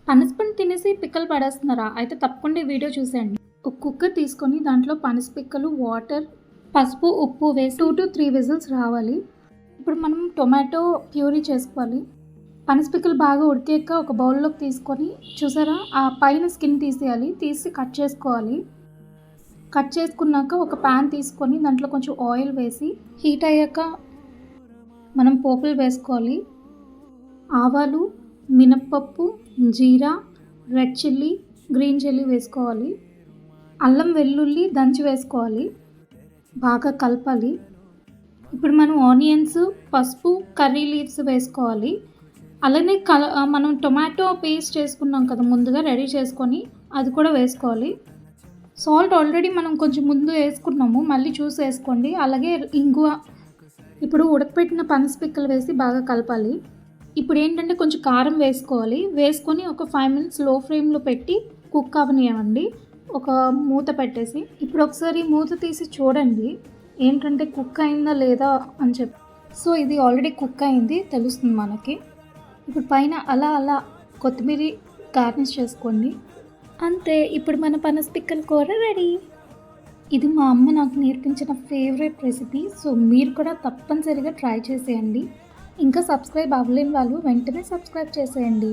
పనసపండు తినేసి పిక్కలు పడేస్తున్నారా? అయితే తప్పకుండా ఈ వీడియో చూసేయండి. ఒక కుక్కర్ తీసుకొని దాంట్లో పనస పిక్కలు, వాటర్, పసుపు, ఉప్పు వేసి 2 to 3 విజిల్స్ రావాలి. ఇప్పుడు మనం టొమాటో ప్యూరీ చేసుకోవాలి. పనస పిక్కలు బాగా ఉడికాక ఒక బౌల్లోకి తీసుకొని చూసారా ఆ పైన స్కిన్ తీసేయాలి. తీసి కట్ చేసుకోవాలి. కట్ చేసుకున్నాక ఒక ప్యాన్ తీసుకొని దాంట్లో కొంచెం ఆయిల్ వేసి హీట్ అయ్యాక మనం పోపులు వేసుకోవాలి. ఆవాలు, మినప్పప్పు, జీరా, రెడ్ చిల్లీ, గ్రీన్ చిల్లీ వేసుకోవాలి. అల్లం వెల్లుల్లి దంచి వేసుకోవాలి. బాగా కలపాలి. ఇప్పుడు మనం ఆనియన్స్, పసుపు, కర్రీ లీవ్స్ వేసుకోవాలి. అలానే మనం టొమాటో పేస్ట్ చేసుకున్నాం కదా ముందుగా రెడీ చేసుకొని అది కూడా వేసుకోవాలి. సాల్ట్ ఆల్రెడీ మనం కొంచెం ముందు వేసుకున్నాము, మళ్ళీ చూసి వేసుకోండి. అలాగే ఇంగువ. ఇప్పుడు ఉడకపెట్టిన పనస పిక్కలు వేసి బాగా కలపాలి. ఇప్పుడు ఏంటంటే కొంచెం కారం వేసుకోవాలి. వేసుకొని ఒక 5 minutes లో ఫ్లేమ్లో పెట్టి కుక్ అవనివ్వండి, ఒక మూత పెట్టేసి. ఇప్పుడు ఒకసారి మూత తీసి చూడండి ఏంటంటే కుక్ అయిందా లేదా అని చెప్పి. సో ఇది ఆల్రెడీ కుక్ అయింది తెలుస్తుంది మనకి. ఇప్పుడు పైన అలా కొత్తిమీర గార్నిష్ చేసుకోండి. అంతే, ఇప్పుడు మన పనస పిక్కల కూర రెడీ. ఇది మా అమ్మ నాకు నేర్పించిన ఫేవరెట్ రెసిపీ. సో మీరు కూడా తప్పనిసరిగా ట్రై చేసేయండి. ఇంకా సబ్స్క్రైబ్ అవ్వలేని వాళ్ళు వెంటనే సబ్స్క్రైబ్ చేసేయండి.